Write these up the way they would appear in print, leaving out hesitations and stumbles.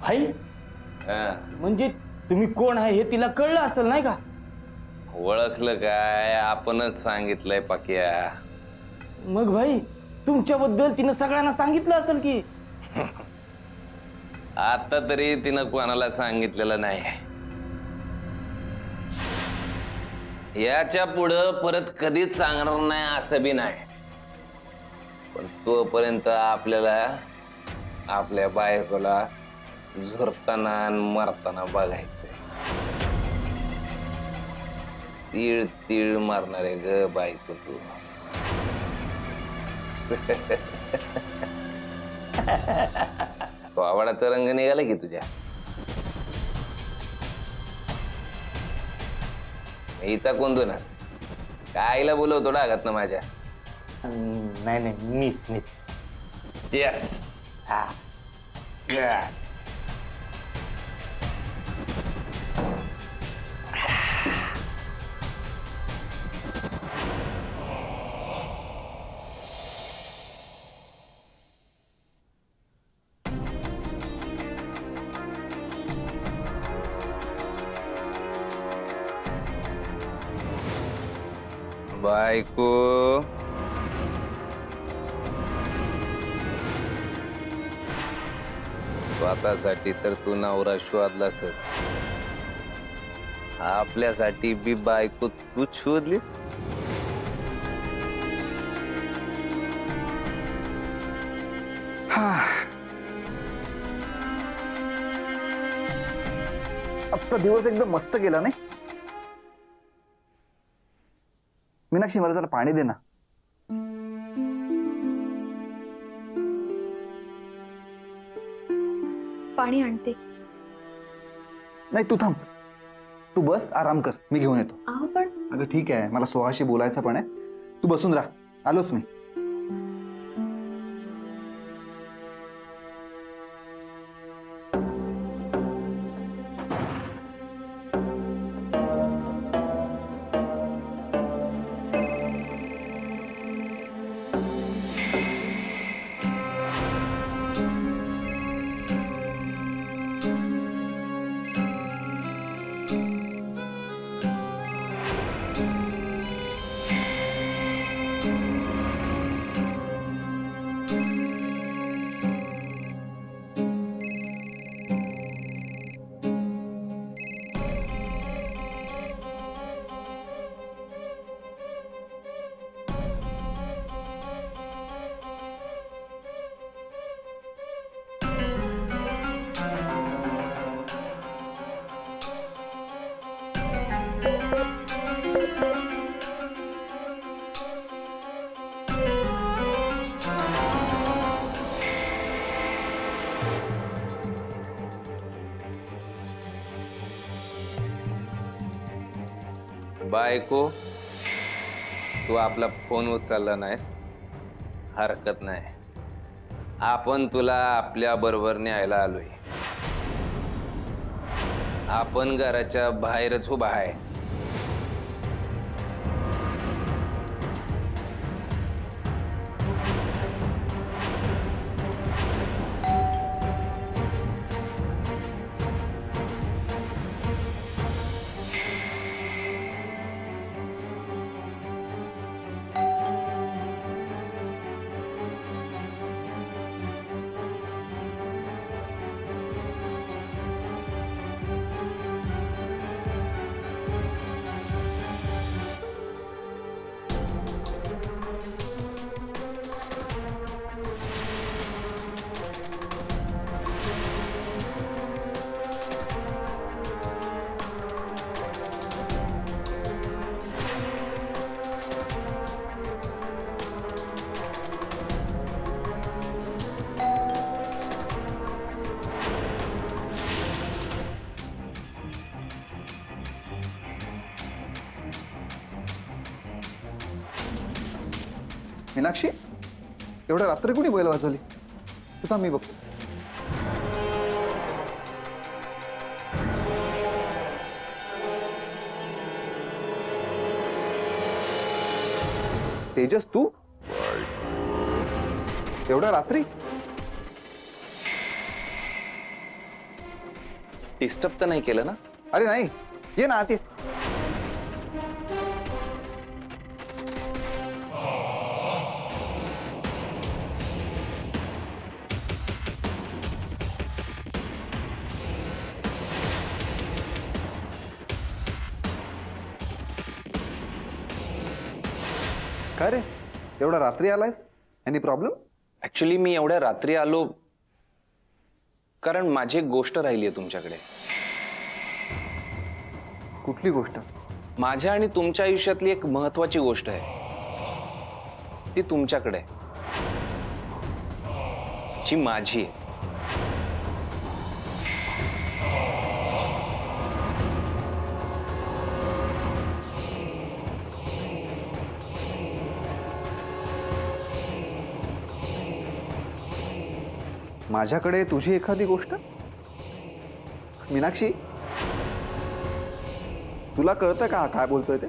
भाई हा. म्हणजे तुम्ही कोण आहे हे तिला कळलं असेल नाही का? ओळखलं काय? आपणच सांगितलंय पक्या. मग भाई तुमच्याबद्दल तिनं सगळ्यांना सांगितलं असेल की. आता तरी तिनं कोणाला सांगितलेलं नाही. याच्या पुढं परत कधीच सांगणार नाही असं बी नाही. पण तोपर्यंत आपल्याला आपल्या बायकोला झोरताना आणि मरताना बघायचंय. तीळ तीळ मारणारे ग बायको तू. तो आवडाचा रंग निघाला की तुझ्या. हिचा कोण दोन कायला बोलवतो डागात ना माझ्या. नाही नाही मीच येस. हा. बायको स्वतःसाठी तर तू नवरा शोधलासच. आपल्यासाठी बी बायको तू शोधली. आजचा दिवस एकदम मस्त गेला नाही? मीनाक्षी मला जरा पाणी दे ना. पाणी आणते. नाही तू थांब, तू बस आराम कर, मी घेऊन येतो. अहो पण अगं ठीक आहे, मला सोहाशी बोलायचं पण आहे. तू बसून राहा, आलोच मी. बायको तू आपला फोन उचलला नाहीस, हरकत नाही. आपण तुला आपल्या बरोबर न्यायला आलोय. आपण घराच्या बाहेरच उभा आहे. मीनाक्षी, एवढ्या रात्री कुणी बैल वाजवली? तू थांब, मी बघतो. तेजस तू एवढ्या रात्री? डिस्टर्ब तर नाही केलं ना? अरे नाही, ये ना आत ये. काय रे, एवढा रात्री आलायस? Any problem? ऍक्च्युली मी एवढ्या रात्री आलो कारण माझी एक गोष्ट राहिली आहे तुमच्याकडे. कुठली गोष्ट? माझ्या आणि तुमच्या आयुष्यातली एक महत्वाची गोष्ट आहे, ती तुमच्याकडे आहे, जी माझी आहे. माझ्याकडे तुझी एखादी गोष्ट? मीनाक्षी, तुला कळतं का काय बोलतोय ते?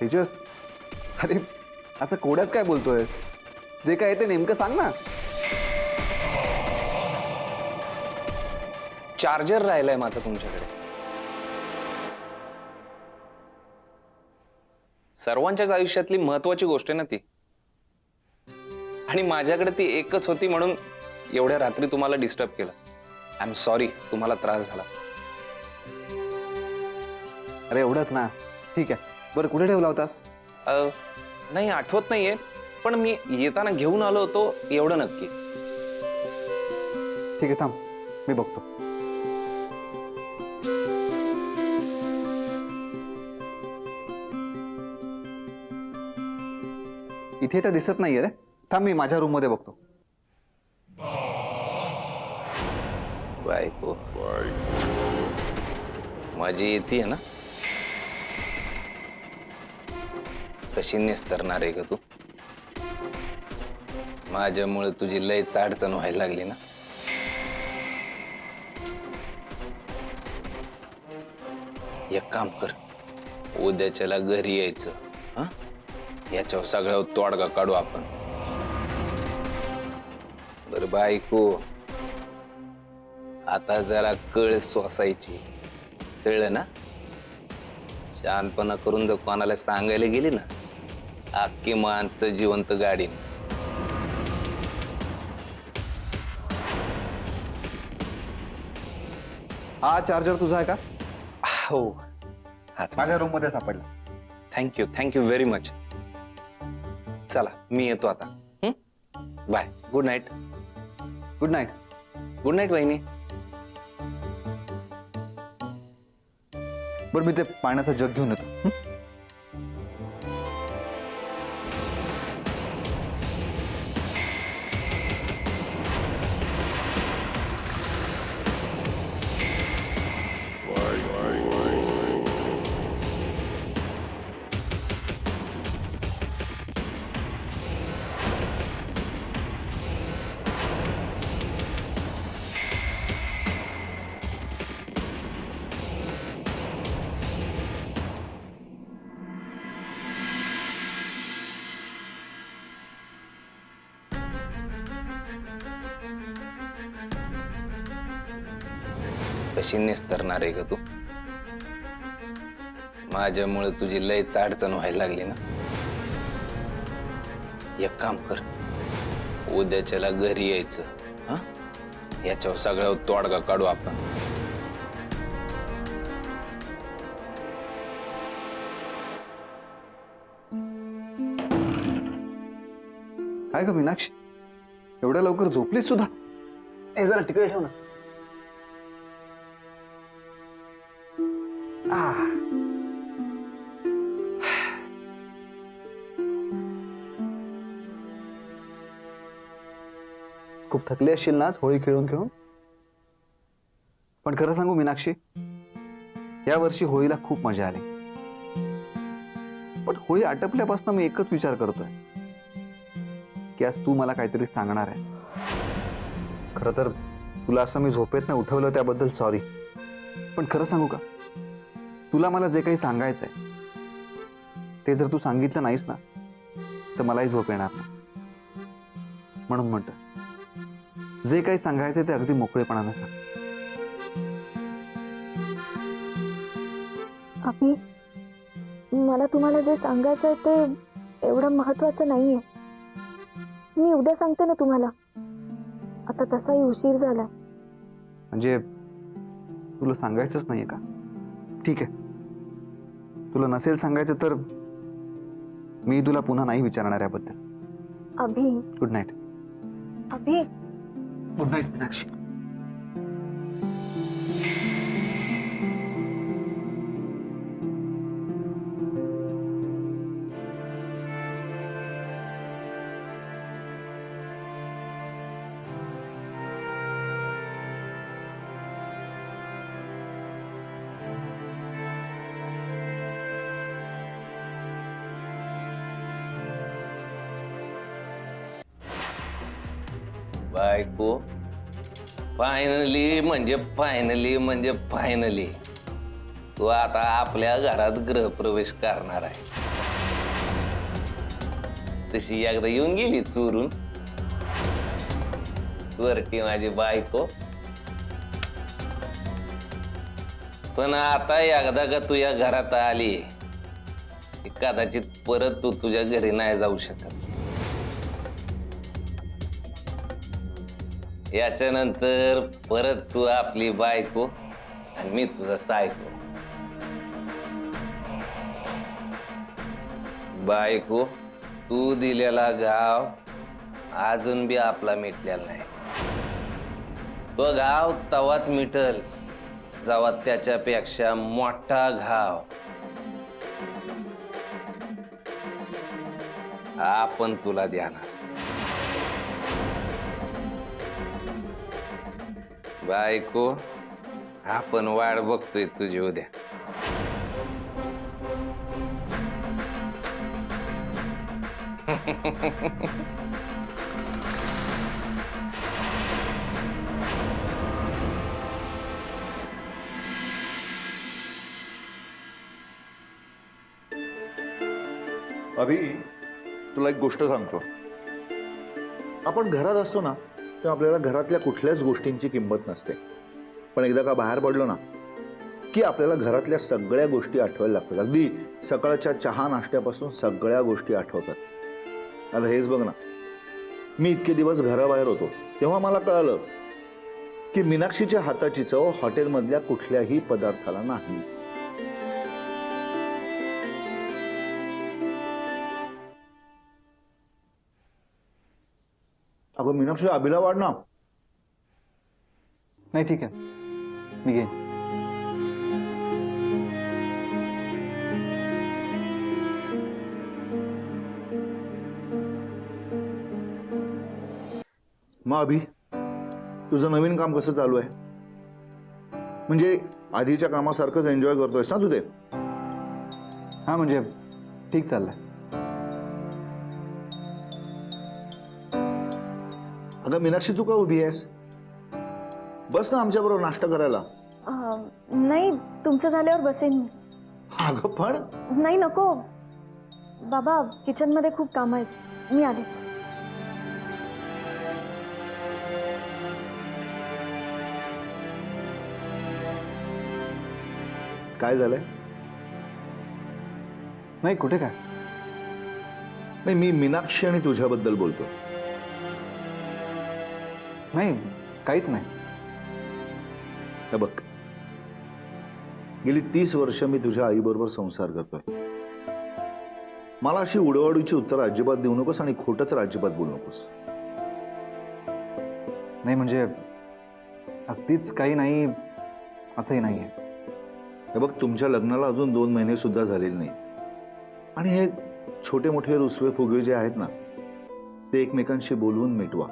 तेजस, अरे असं कोड्यात काय बोलतोय? जे काय ते नेमकं सांग ना. चार्जर राहिलाय माझा तुमच्याकडे. सर्वांच्याच आयुष्यातली महत्वाची गोष्ट आहे ना ती, आणि माझ्याकडे ती एकच होती म्हणून एवढ्या रात्री तुम्हाला डिस्टर्ब केलं. आय एम सॉरी, तुम्हाला त्रास झाला. अरे एवढंच ना, ठीक आहे. बरं कुठे ठेवला होतास? नाही आठवत नाहीये, पण मी येताना घेऊन आलो होतो एवढं नक्की. ठीक आहे, थांब मी बघतो. इथे तर दिसत नाहीये रे. थांब मी माझ्या रूम मध्ये बघतो. बायको माझी येते ना, कशी निस्तरणार आहे ग तू? माझ्यामुळे तुझी लयच अडचण व्हायला लागली ना. एक काम कर, उद्याच्याला घरी यायचं. हा, याच्यावर सगळ्यावर तोडगा काढू आपण. बर बायको, आता जरा कळ सोसायची, कळलं ना? शहाणपणा करून जर कोणाला सांगायला गेली ना, अख्खी माणसं जिवंत गाडीन. हा चार्जर तुझा आहे का? हो, माझ्या रूम मध्ये सापडला. Thank you very much. चला मी येतो आता. Bye, good night. Good night. Good night वहिनी. बरं मी ते पाण्याचा जग घेऊन येतो. कशी निस्तरणार आहे ग तू? माझ्यामुळे तुझी लयच अडचण व्हायला लागली ना. एक काम कर, उद्याच्याला घरी यायचं. हा, याच्यावर सगळ्यावर तोडगा काढू आपण. काय ग मीनाक्षी, एवढ्या लवकर झोपलीस सुद्धा? हे जरा तिकडे ठेव ना. खूप थकली असशील ना आज होळी खेळून खेळून. पण खरं सांगू मीनाक्षी, या वर्षी होळीला खूप मजा आली. पण होळी आटपल्यापासून मी एकच विचार करतोय की आज तू मला काहीतरी सांगणार आहेस. खरं तर तुला असं मी झोपेत ना उठवलं त्याबद्दल सॉरी. पण खरं सांगू का, तुला मला जे काही सांगायचंय ते जर तू सांगितलं नाहीस ना, तर मलाही झोप येणार नाही. म्हणून म्हणतो जे काही सांगायचे ते अगदी मोकळेपणानं सांग. अभि, मला तुम्हाला जे सांगायचं आहे ते एवढं महत्वाचं नाहीये. मी उद्या सांगते ना तुम्हाला. आता तसाही उशीर झालाय. म्हणजे तुला सांगायचंच नाहीये का? ठीक आहे, तुला नसेल सांगायचं तर मी तुला पुन्हा नाही विचारणार याबद्दल. अभि, गुड नाईट. अभि, गुड नाईट मीनाक्षी. बायको, फायनली फायनली तू आता आपल्या घरात गृहप्रवेश करणार आहे. तशी एकदा येऊन गेली चोरून वरटी माझी बायको, पण आता एकदा का तुझ्या घरात आली कदाचित परत तू तुझ्या घरी नाही जाऊ शकत. याच्यानंतर परत तू आपली बायको आणि मी तुझा सायको. बायको, तू दिलेला घाव अजून बी आपला मिटलेला नाही. तो घाव तवाच मिटल जेव्हा त्याच्यापेक्षा मोठा घाव आपण तुला देणार. बायको, आपण वाट बघतोय तुझी उद्या. अभि, तुला एक गोष्ट सांगतो. आपण घरात असतो ना तेव्हा आपल्याला घरातल्या कुठल्याच गोष्टींची किंमत नसते. पण एकदा का बाहेर पडलो ना की आपल्याला घरातल्या सगळ्या गोष्टी आठवायला लागतात. अगदी सकाळच्या चहा नाश्त्यापासून सगळ्या गोष्टी आठवतात. आता हेच बघ ना, मी इतके दिवस घराबाहेर होतो तेव्हा मला कळालं की मीनाक्षीच्या हाताची चव हॉटेलमधल्या कुठल्याही पदार्थाला नाही. अगं मीनाक्षी, अभिला वाढ ना. नाही ठीक आहे, मी घेईन. मग अभि, तुझं नवीन काम कसं चालू आहे? म्हणजे आधीच्या कामासारखंच एन्जॉय करतोयस ना तू ते? हा, म्हणजे ठीक चाललंय. अगं मीनाक्षी, तू का उभी आहेस? बस ना आमच्याबरोबर नाश्ता करायला. नाही, तुमचं झाल्यावर बसेन मी. अगं पण नाही, नको बाबा, किचन मध्ये खूप काम आहेत. मी आलीच. काय झालंय? नाही, कुठे काय? नाही, मी मीनाक्षी आणि तुझ्याबद्दल बोलतो. नाही, काहीच नाही. हे बघ, गेली 30 वर्ष मी तुझ्या आईबरोबर संसार करतोय. मला अशी उडवाडूची उत्तर अजिबात देऊ नकोस आणि खोटंच अजिबात बोलू नकोस. नाही म्हणजे अगदीच काही नाही असंही नाहीये. हे बघ, तुमच्या लग्नाला अजून 2 महिने सुद्धा झालेले नाही आणि हे छोटे मोठे रुसवे फुगवे जे आहेत ना ते एकमेकांशी बोलवून मिटवा.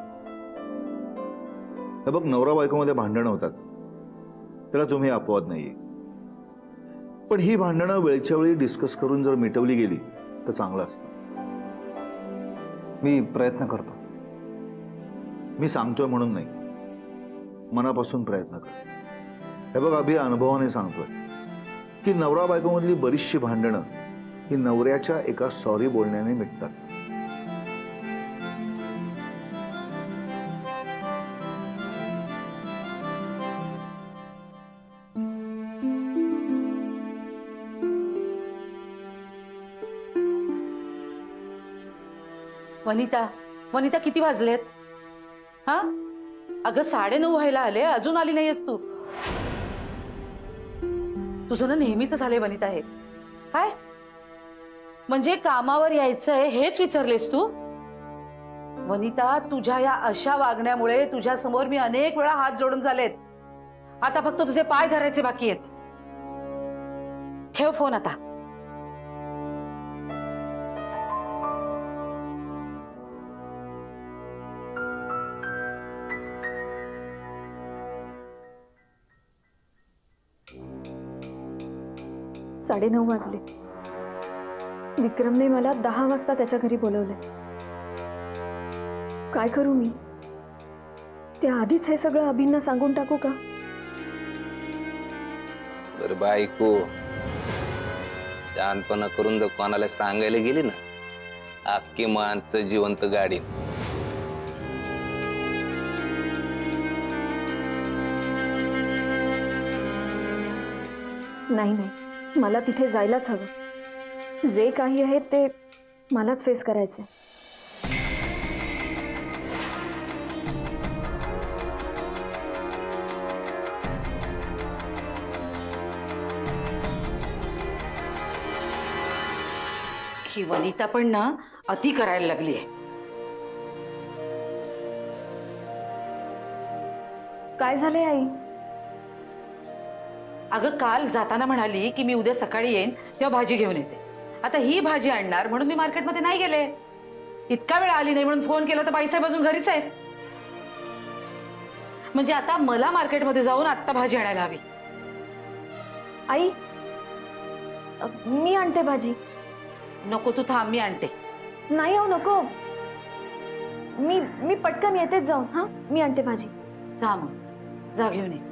हे बघ, नवरा बायकोमध्ये भांडणं होतात, त्याला तुम्ही अपवाद नाहीये. पण ही भांडणं वेळच्या वेळी डिस्कस करून जर मिटवली गेली तर चांगलं असतं. मी प्रयत्न करतो. मी सांगतोय म्हणून नाही, मनापासून प्रयत्न कर. हे बघ अभि, अनुभवाने सांगतोय की नवरा बायकोमधली बरीचशी भांडणं ही नवऱ्याच्या एका सॉरी बोलण्याने मिटतात. वनिता, वनिता किती वाजलेत? हा अगं 9:30 व्हायला आले, अजून आली नाहीयेस तू. तुझं ना नेहमीच झालंय वनिता हे. काय म्हणजे कामावर यायचंय हेच विचारलेस तू? वनिता, तुझ्या या अशा वागण्यामुळे तुझ्या समोर मी अनेक वेळा हात जोडून झालेत. आता फक्त तुझे पाय धरायचे बाकी आहेत. ठेव फोन आता. साडे 9 वाजले. विक्रमने मला 10 वाजता त्याच्या घरी बोलवले. काय करू मी? त्या आधीच हे सगळं अभिंना सांगून टाकू का? बरं बायको, शानपणा करून जर कोणाला सांगायला गेली ना, अख्खी माणसं जिवंत गाडीन. नाही नाही, मला तिथे जायलाच हवं. जे काही आहे ते मलाच फेस करायचे. ही वनिता पण ना अति करायला लागली आहे. काय झालंय आई? अगं काल जाताना म्हणाली की मी उद्या सकाळी येईन तेव्हा भाजी घेऊन येते. आता ही भाजी आणणार म्हणून मी मार्केटमध्ये नाही गेले. इतका वेळ आली नाही म्हणून फोन केला तर बाईसाहेब अजून घरीच आहेत. म्हणजे आता मला मार्केटमध्ये जाऊन आत्ता भाजी आणायला हवी. आई, मी आणते भाजी. नको, तू थांब, मी आणते. नाही हो, नको. मी पटकन येतेच जाऊन. हा, मी आणते भाजी. जा मग, जा घेऊन ये.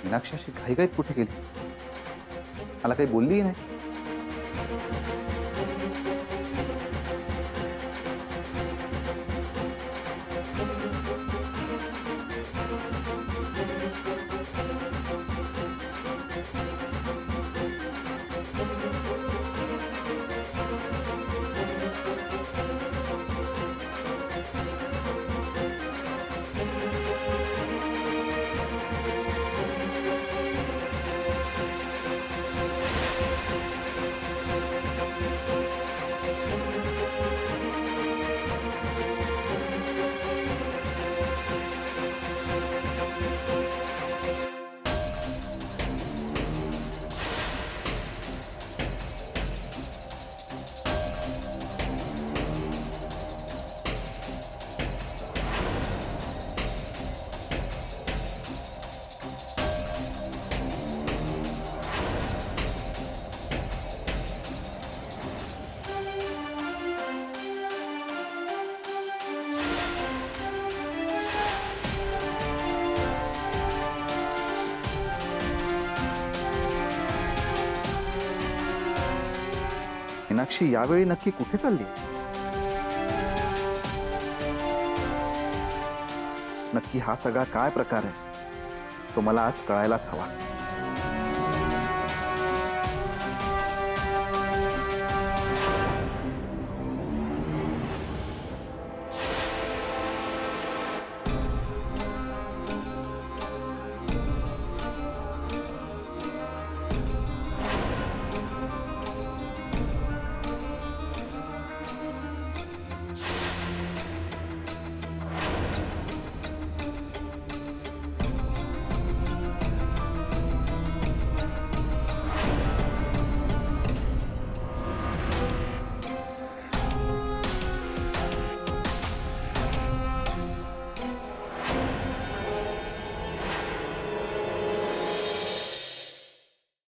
मीनाक्षी अशी घाईघाईत कुठे गेली? मला काही बोलली नाही. मीनाक्षी यावेळी नक्की कुठे चालली? नक्की हा सगळा काय प्रकार आहे तो मला आज कळायलाच हवा.